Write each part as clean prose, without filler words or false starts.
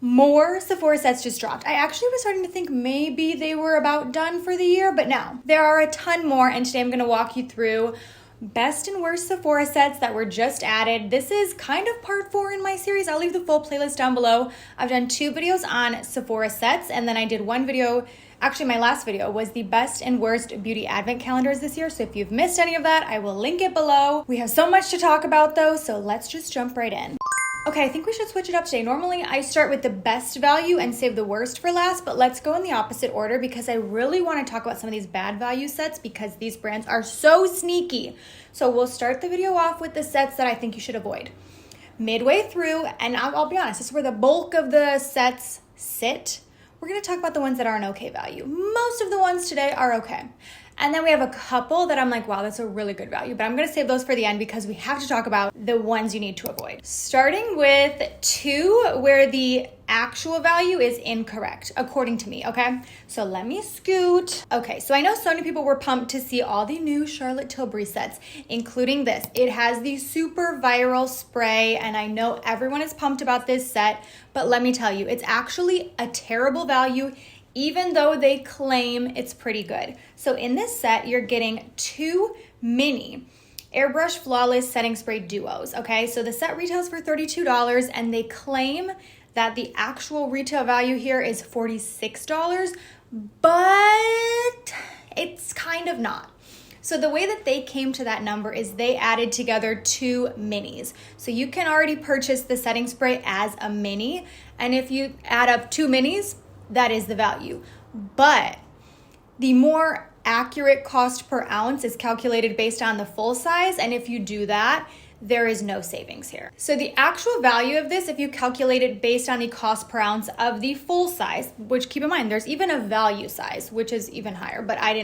More Sephora sets just dropped. I actually was starting to think maybe they were about done for the year, but no. There are a ton more, and today I'm going to walk you through best and worst Sephora sets that were just added. This is kind of part 4 in my series. I'll leave the full playlist down below. I've done 2 videos on Sephora sets, and then I did one video. Actually, my last video was the best and worst beauty advent calendars this year. So if you've missed any of that, I will link it below. We have so much to talk about though, so let's just jump right in. Okay, I think we should switch it up today. Normally I start with the best value and save the worst for last, but let's go in the opposite order because I really want to talk about some of these bad value sets because these brands are so sneaky. So we'll start the video off with the sets that I think you should avoid. Midway through, and I'll be honest, this is where the bulk of the sets sit. We're going to talk about the ones that are an okay value. Most of the ones today are okay. And then we have a couple that I'm like, wow, that's a really good value. But I'm going to save those for the end because we have to talk about the ones you need to avoid. Starting with 2 where the actual value is incorrect, according to me, okay? So let me scoot. Okay, so I know so many people were pumped to see all the new Charlotte Tilbury sets, including this. It has the super viral spray, and I know everyone is pumped about this set, but let me tell you, it's actually a terrible value, even though they claim it's pretty good. So in this set, you're getting 2 mini Airbrush Flawless Setting Spray Duos, okay? So the set retails for $32, and they claim that the actual retail value here is $46, but it's kind of not. So the way that they came to that number is they added together 2 minis. So you can already purchase the setting spray as a mini, and if you add up 2 minis, that is the value. But the more accurate cost per ounce is calculated based on the full size, and if you do that, there is no savings here. So the actual value of this, if you calculate it based on the cost per ounce of the full size, which keep in mind, there's even a value size, which is even higher, but I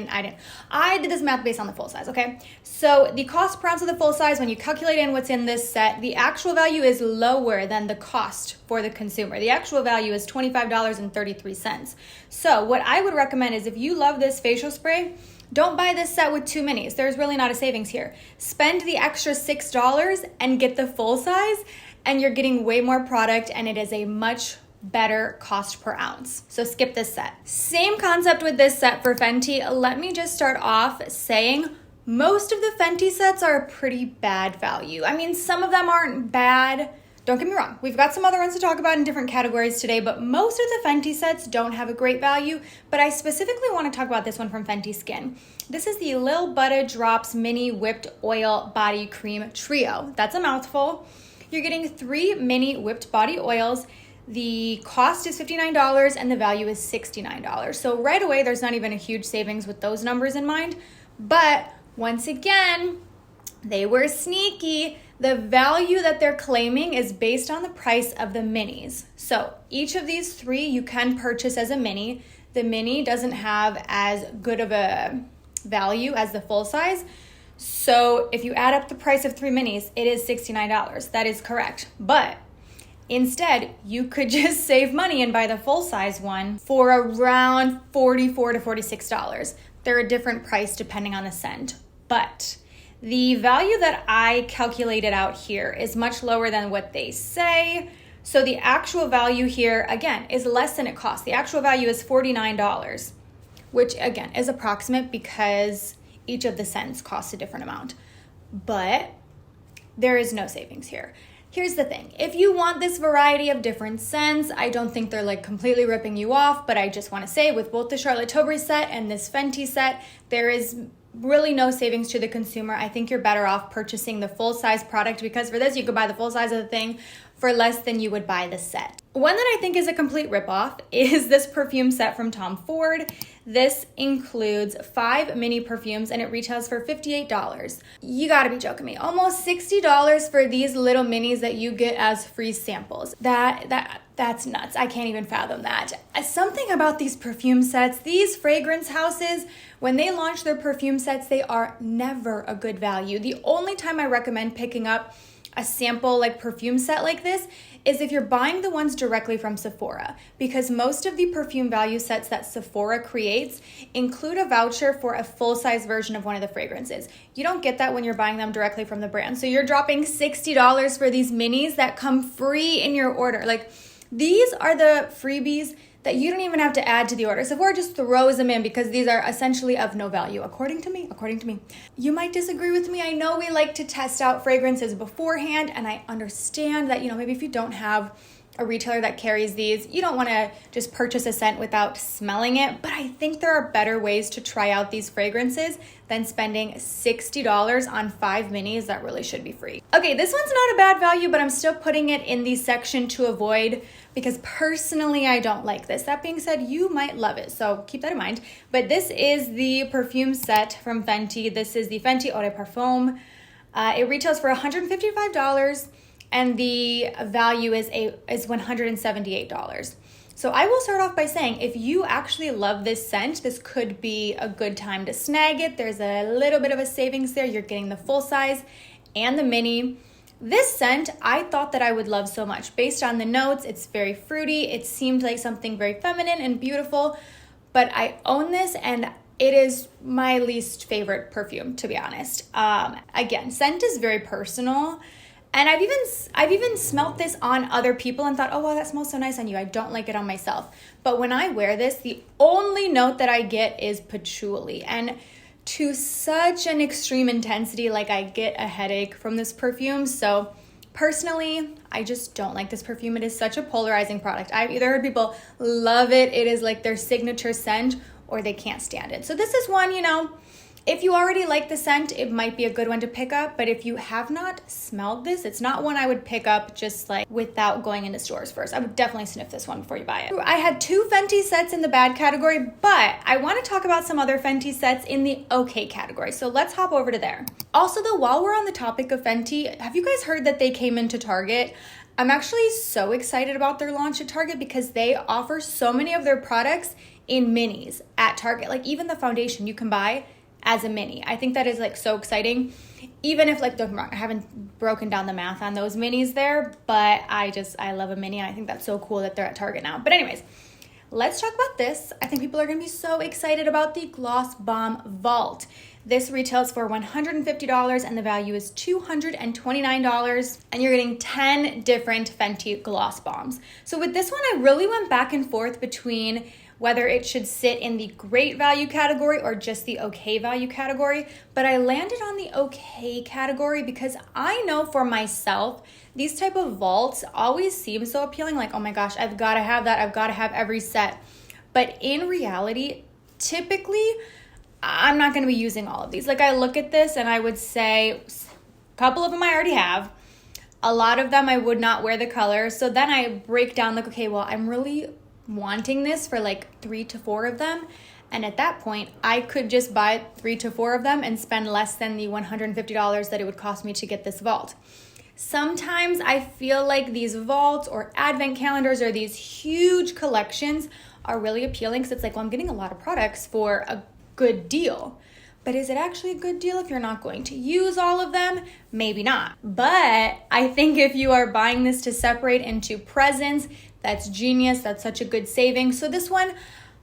did this math based on the full size, okay? So the cost per ounce of the full size, when you calculate in what's in this set, the actual value is lower than the cost for the consumer. The actual value is $25.33. So what I would recommend is if you love this facial spray, don't buy this set with 2 minis. There's really not a savings here. Spend the extra $6 and get the full size, and you're getting way more product, and it is a much better cost per ounce. So skip this set. Same concept with this set for Fenty. Let me just start off saying most of the Fenty sets are a pretty bad value. I mean, some of them aren't bad. Don't get me wrong, we've got some other ones to talk about in different categories today, but most of the Fenty sets don't have a great value, but I specifically want to talk about this one from Fenty Skin. This is the Lil Butta Drops Mini Whipped Oil Body Cream Trio. That's a mouthful. You're getting 3 mini whipped body oils. The cost is $59 and the value is $69. So right away, there's not even a huge savings with those numbers in mind, but once again, they were sneaky. The value that they're claiming is based on the price of the minis. So each of these 3 you can purchase as a mini. The mini doesn't have as good of a value as the full size. So if you add up the price of 3 minis, it is $69. That is correct. But instead, you could just save money and buy the full size one for around $44 to $46. They're a different price depending on the scent. But the value that I calculated out here is much lower than what they say. So the actual value here, again, is less than it costs. The actual value is $49, which again is approximate because each of the scents costs a different amount. But there is no savings here. Here's the thing. If you want this variety of different scents, I don't think they're like completely ripping you off, but I just want to say with both the Charlotte Tilbury set and this Fenty set, there is really no savings to the consumer. I think you're better off purchasing the full size product because for this, you could buy the full size of the thing for less than you would buy the set. One that I think is a complete ripoff is this perfume set from Tom Ford. This includes 5 mini perfumes and it retails for $58. You gotta be joking me. Almost $60 for these little minis that you get as free samples. That's nuts. I can't even fathom that. Something about these perfume sets, these fragrance houses, when they launch their perfume sets, they are never a good value. The only time I recommend picking up a sample like perfume set like this is if you're buying the ones directly from Sephora, because most of the perfume value sets that Sephora creates include a voucher for a full-size version of one of the fragrances. You don't get that when you're buying them directly from the brand. So you're dropping $60 for these minis that come free in your order. Like, These are the freebies that you don't even have to add to the order. Sephora just throws them in because these are essentially of no value, according to me. You might disagree with me. I know we like to test out fragrances beforehand, and I understand that, maybe if you don't have a retailer that carries these, you don't want to just purchase a scent without smelling it, but I think there are better ways to try out these fragrances than spending $60 on 5 minis that really should be free. Okay, this one's not a bad value, but I'm still putting it in the section to avoid because personally I don't like this. That being said, you might love it, so keep that in mind. But this is the perfume set from Fenty. This is the Fenty Eau de Parfum. It retails for $155. And the value is $178. So I will start off by saying, if you actually love this scent, this could be a good time to snag it. There's a little bit of a savings there. You're getting the full size and the mini. This scent, I thought that I would love so much. Based on the notes, it's very fruity. It seemed like something very feminine and beautiful, but I own this and it is my least favorite perfume, to be honest. Again, scent is very personal. And I've even smelt this on other people and thought, oh, wow, that smells so nice on you. I don't like it on myself. But when I wear this, the only note that I get is patchouli. And to such an extreme intensity, like I get a headache from this perfume. So personally, I just don't like this perfume. It is such a polarizing product. I've either heard people love it, it is like their signature scent, or they can't stand it. So this is one, if you already like the scent, it might be a good one to pick up, but if you have not smelled this, it's not one I would pick up just like without going into stores first. I would definitely sniff this one before you buy it. I had 2 Fenty sets in the bad category, but I want to talk about some other Fenty sets in the okay category, so let's hop over to there. Also though, while we're on the topic of Fenty, have you guys heard that they came into Target? I'm actually so excited about their launch at Target because they offer so many of their products in minis at Target. Like even the foundation you can buy as a mini. I think that is like so exciting. Even if don't get me wrong, I haven't broken down the math on those minis there, but I love a mini and I think that's so cool that they're at Target now. But anyways, let's talk about this. I think people are gonna be so excited about the Gloss Bomb Vault. This retails for $150 and the value is $229, and you're getting 10 different Fenty gloss bombs. So with this one, I really went back and forth between whether it should sit in the great value category or just the okay value category, but I landed on the okay category because I know for myself, these type of vaults always seem so appealing, like, oh my gosh, I've gotta have that, I've gotta have every set. But in reality, typically, I'm not gonna be using all of these. Like I look at this and I would say, a couple of them I already have, a lot of them I would not wear the color. So then I break down like, okay, well, I'm really wanting this for like 3 to 4 of them, and at that point I could just buy 3 to 4 of them and spend less than the $150 that it would cost me to get this vault. Sometimes I feel like these vaults or advent calendars or these huge collections are really appealing because it's like, well, I'm getting a lot of products for a good deal. But is it actually a good deal if you're not going to use all of them? Maybe not. But I think if you are buying this to separate into presents, that's genius. That's such a good saving. So this one,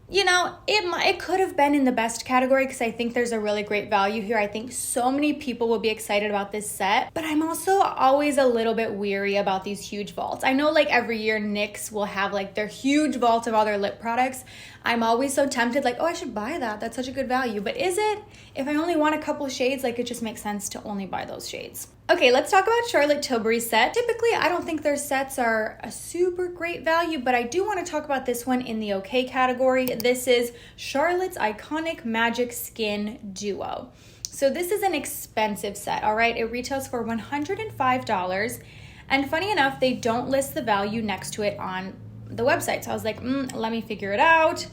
it could have been in the best category because I think there's a really great value here. I think so many people will be excited about this set, but I'm also always a little bit weary about these huge vaults. I know like every year NYX will have like their huge vault of all their lip products. I'm always so tempted, like, oh, I should buy that. That's such a good value. But is it? If I only want a couple shades, like it just makes sense to only buy those shades. Okay, let's talk about Charlotte Tilbury's set. Typically, I don't think their sets are a super great value, but I do want to talk about this one in the okay category. This is Charlotte's Iconic Magic Skin Duo. So this is an expensive set, all right? It retails for $105. And funny enough, they don't list the value next to it on the website. So I was like, let me figure it out.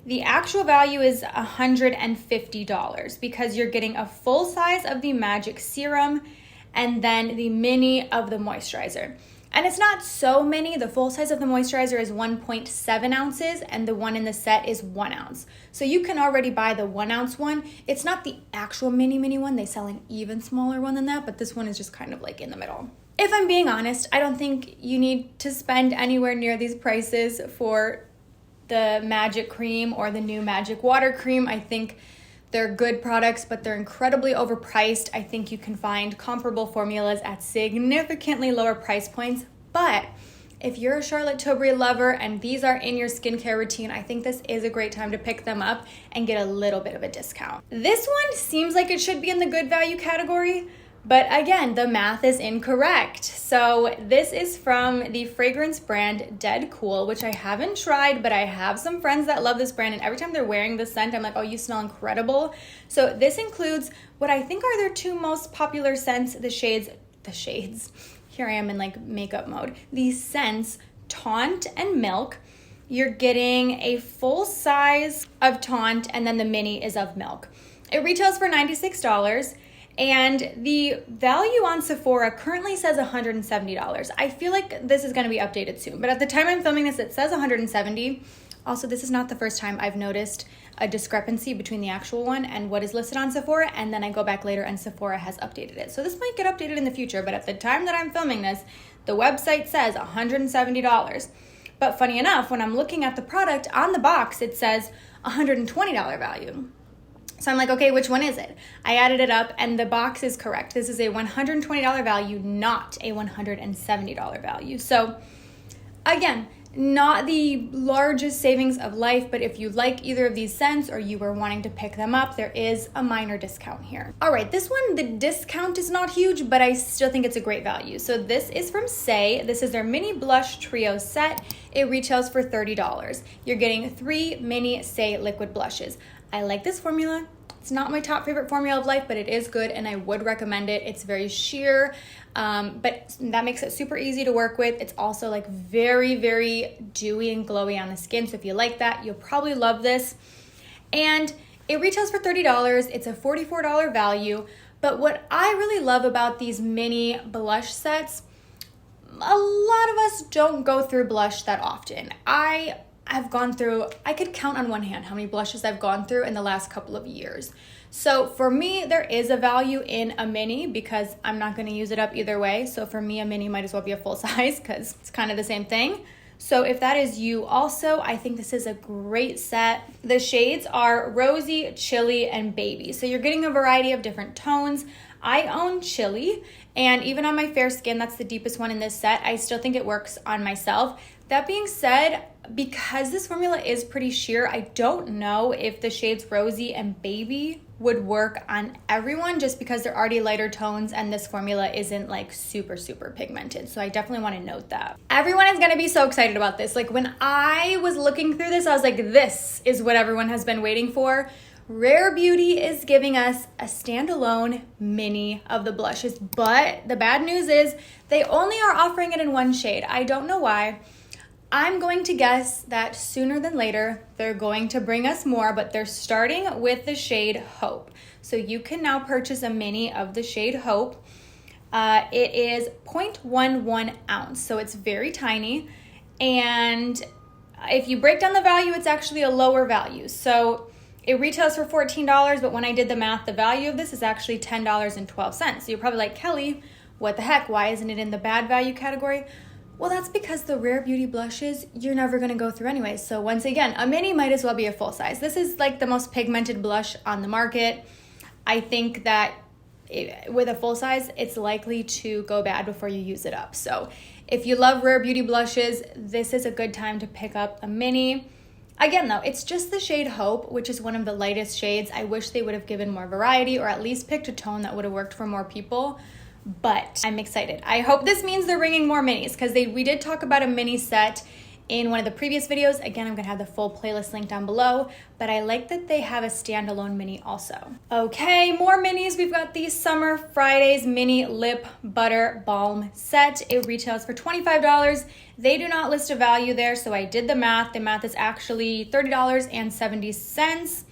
The actual value is $150 because you're getting a full size of the Magic Serum and then the mini of the moisturizer. And it's not so many. The full size of the moisturizer is 1.7 ounces and the one in the set is 1 ounce. So you can already buy the 1 ounce one. It's not the actual mini one. They sell an even smaller one than that, but this one is just kind of like in the middle. If I'm being honest, I don't think you need to spend anywhere near these prices for the Magic Cream or the new Magic Water Cream. I think they're good products, but they're incredibly overpriced. I think you can find comparable formulas at significantly lower price points, but if you're a Charlotte Tilbury lover and these are in your skincare routine, I think this is a great time to pick them up and get a little bit of a discount. This one seems like it should be in the good value category, but again, the math is incorrect. So this is from the fragrance brand DEDCOOL, which I haven't tried, but I have some friends that love this brand, and every time they're wearing this scent, I'm like, oh, you smell incredible. So this includes what I think are their two most popular scents, the shades. Here I am in like makeup mode. These scents, Taunt and Milk. You're getting a full size of Taunt, and then the mini is of Milk. It retails for $96. And the value on Sephora currently says $170. I feel like this is going to be updated soon, but at the time I'm filming this, it says $170. Also, this is not the first time I've noticed a discrepancy between the actual one and what is listed on Sephora, and then I go back later and Sephora has updated it. So this might get updated in the future, but at the time that I'm filming this, the website says $170. But funny enough, when I'm looking at the product on the box, it says $120 value. So I'm like, okay, which one is it? I added it up and the box is correct. This is a $120 value, not a $170 value. So again, not the largest savings of life, but if you like either of these scents or you were wanting to pick them up, there is a minor discount here. All right, this one, the discount is not huge, but I still think it's a great value. So this is from SAIE. This is their mini blush trio set. It retails for $30. You're getting 3 mini SAIE liquid blushes. I like this formula. It's not my top favorite formula of life, but it is good and I would recommend it. It's very sheer, but that makes it super easy to work with. It's also like very, very dewy and glowy on the skin. So if you like that, you'll probably love this. And it retails for $30. It's a $44 value. But what I really love about these mini blush sets, a lot of us don't go through blush that often. I've gone through, I could count on one hand how many blushes I've gone through in the last couple of years. So for me, there is a value in a mini because I'm not going to use it up either way. So for me, a mini might as well be a full size because it's kind of the same thing. So if that is you also, I think this is a great set. The shades are Rosy, Chili, and Baby. So you're getting a variety of different tones. I own Chili, and even on my fair skin, that's the deepest one in this set. I still think it works on myself. That being said, because this formula is pretty sheer, I don't know if the shades Rosy and Baby would work on everyone just because they're already lighter tones and this formula isn't like super, super pigmented. So I definitely want to note that. Everyone is going to be so excited about this. Like when I was looking through this, I was like, this is what everyone has been waiting for. Rare Beauty is giving us a standalone mini of the blushes, but the bad news is they only are offering it in one shade. I don't know why. I'm going to guess that sooner than later, they're going to bring us more, but they're starting with the shade Hope. So you can now purchase a mini of the shade Hope. It is 0.11 ounce, so it's very tiny. And if you break down the value, it's actually a lower value. So it retails for $14, but when I did the math, the value of this is actually $10.12. So you're probably like, Kelly, what the heck? Why isn't it in the bad value category? Well, that's because the Rare Beauty blushes, you're never going to go through anyway. So once again, a mini might as well be a full size. This is like the most pigmented blush on the market. I think that with a full size, it's likely to go bad before you use it up. So if you love Rare Beauty blushes, this is a good time to pick up a mini. Again, though, it's just the shade Hope, which is one of the lightest shades. I wish they would have given more variety or at least picked a tone that would have worked for more people. But I'm excited. I hope this means they're bringing more minis because we did talk about a mini set in one of the previous videos. Again, I'm gonna have the full playlist link down below, but I like that they have a standalone mini also. Okay, more minis. We've got the Summer Fridays Mini Lip Butter Balm Set. It retails for $25. They do not list a value there, so I did the math. The math is actually $30.70.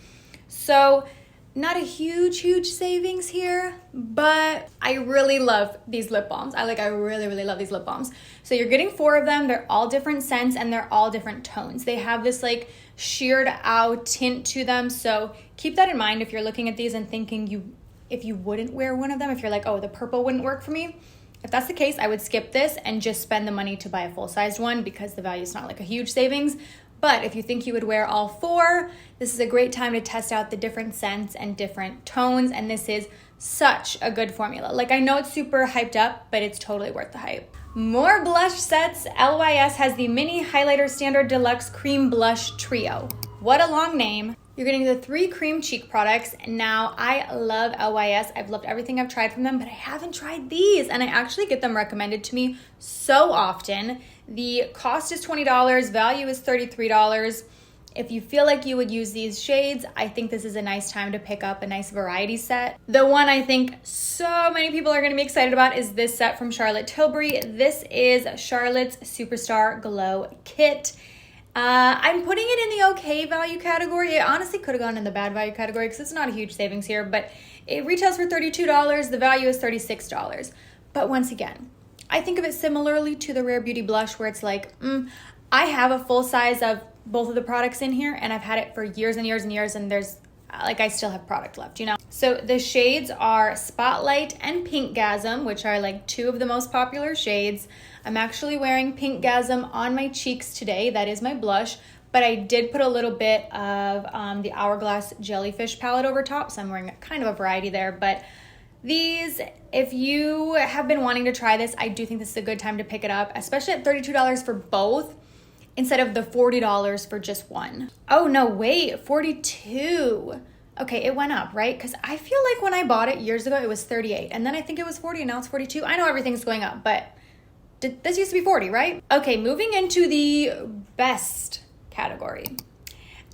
So not a huge savings here, but I really love these lip balms. I really love these lip balms. So you're getting 4 of them. They're all different scents and they're all different tones. They have this like sheared out tint to them. So keep that in mind if you're looking at these and thinking if you wouldn't wear one of them, if you're like, oh, the purple wouldn't work for me. If that's the case, I would skip this and just spend the money to buy a full-sized one because the value is not like a huge savings. But if you think you would wear all 4, this is a great time to test out the different scents and different tones. And this is such a good formula. Like I know it's super hyped up, but it's totally worth the hype. More blush sets. LYS has the Mini Highlighter Standard Deluxe Cream Blush Trio. What a long name. You're getting the 3 cream cheek products. Now, I love LYS. I've loved everything I've tried from them, but I haven't tried these, and I actually get them recommended to me so often. The cost is $20, value is $33. If you feel like you would use these shades, I think this is a nice time to pick up a nice variety set. The one I think so many people are gonna be excited about is this set from Charlotte Tilbury. This is Charlotte's Superstar Glow Kit. I'm putting it in the okay value category. It honestly could have gone in the bad value category because it's not a huge savings here, but it retails for $32. The value is $36. But once again, I think of it similarly to the Rare Beauty blush where it's like, I have a full size of both of the products in here and I've had it for years and years and years, and there's like, I still have product left, you know? So the shades are Spotlight and Pinkgasm, which are like 2 of the most popular shades. I'm actually wearing Pinkgasm on my cheeks today. That is my blush, but I did put a little bit of the Hourglass Jellyfish palette over top, so I'm wearing kind of a variety there. But these, if you have been wanting to try this, I do think this is a good time to pick it up, especially at $32 for both, instead of the $40 for just one. Oh no, wait, $42. Okay, it went up, right? Because I feel like when I bought it years ago, it was $38, and then I think it was $40, and now it's $42. I know everything's going up, but this used to be $40, right? Okay, moving into the best category.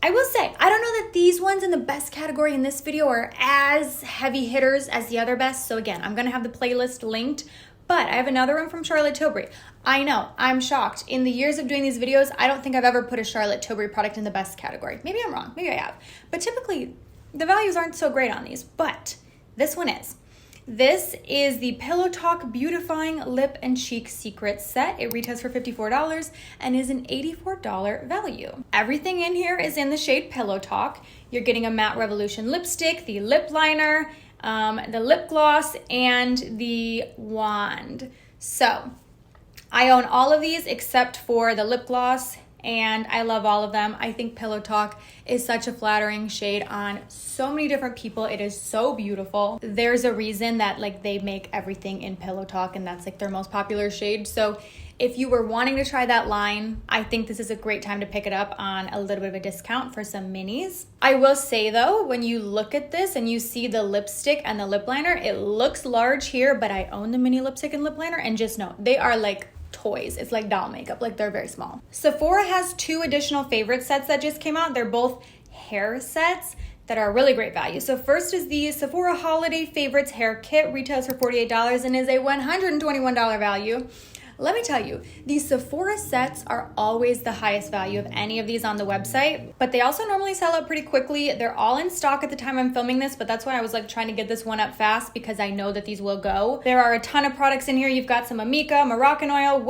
I will say, I don't know that these ones in the best category in this video are as heavy hitters as the other best, so again, I'm gonna have the playlist linked, but I have another one from Charlotte Tilbury. I know, I'm shocked. In the years of doing these videos, I don't think I've ever put a Charlotte Tilbury product in the best category. Maybe I'm wrong, maybe I have. But typically, the values aren't so great on these, but this one is. This is the Pillow Talk Beautifying Lip and Cheek Secret Set. It retails for $54 and is an $84 value. Everything in here is in the shade Pillow Talk. You're getting a Matte Revolution lipstick, the lip liner, the lip gloss, and the wand. So I own all of these except for the lip gloss, and I love all of them. I think Pillow Talk is such a flattering shade on so many different people. It is so beautiful. There's a reason that like they make everything in Pillow Talk, and that's like their most popular shade. So if you were wanting to try that line, I think this is a great time to pick it up on a little bit of a discount for some minis. I will say though, when you look at this and you see the lipstick and the lip liner, it looks large here, but I own the mini lipstick and lip liner, and just know they are like toys. It's like doll makeup, like they're very small. Sephora has 2 additional favorite sets that just came out. They're both hair sets that are really great value. So first is the Sephora Holiday Favorites Hair Kit, retails for $48 and is a $121 value. Let me tell you, these Sephora sets are always the highest value of any of these on the website, but they also normally sell out pretty quickly. They're all in stock at the time I'm filming this, but that's why I was like trying to get this one up fast because I know that these will go. There are a ton of products in here. You've got some Amika, Moroccan Oil,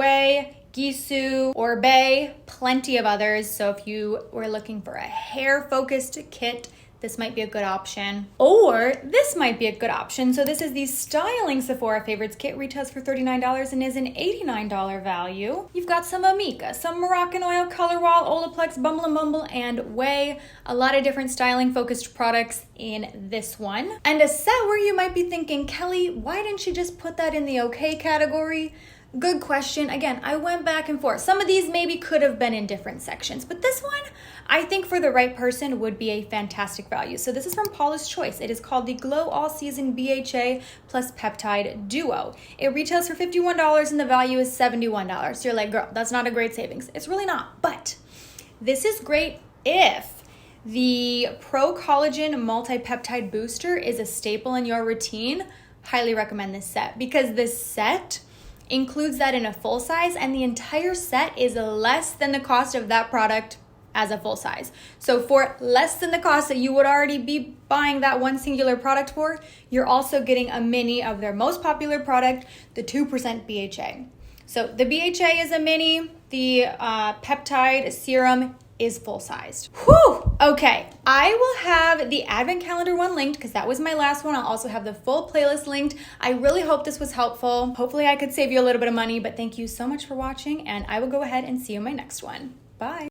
Gisou, Orbe, plenty of others. So if you were looking for a hair-focused kit, this might be a good option. Or this might be a good option. So this is the Styling Sephora Favorites Kit, retails for $39 and is an $89 value. You've got some Amika, some Moroccan Oil, Color Wall, Olaplex, Bumble and Bumble, and Way. A lot of different styling focused products in this one. And a set where you might be thinking, Kelly, why didn't you just put that in the okay category? Good question. Again, I went back and forth. Some of these maybe could have been in different sections, but this one, I think for the right person would be a fantastic value. So this is from Paula's Choice. It is called the Glow All Season BHA plus Peptide Duo. It retails for $51 and the value is $71. So you're like, girl, that's not a great savings. It's really not, but this is great if the Pro Collagen Multi-Peptide Booster is a staple in your routine. Highly recommend this set because this set includes that in a full size, and the entire set is less than the cost of that product as a full size. So for less than the cost that you would already be buying that one singular product for, you're also getting a mini of their most popular product, the 2% BHA. So the BHA is a mini, the peptide serum is full-sized. Whew! Okay, I will have the advent calendar one linked because that was my last one. I'll also have the full playlist linked. I really hope this was helpful. Hopefully I could save you a little bit of money, but thank you so much for watching, and I will go ahead and see you in my next one. Bye.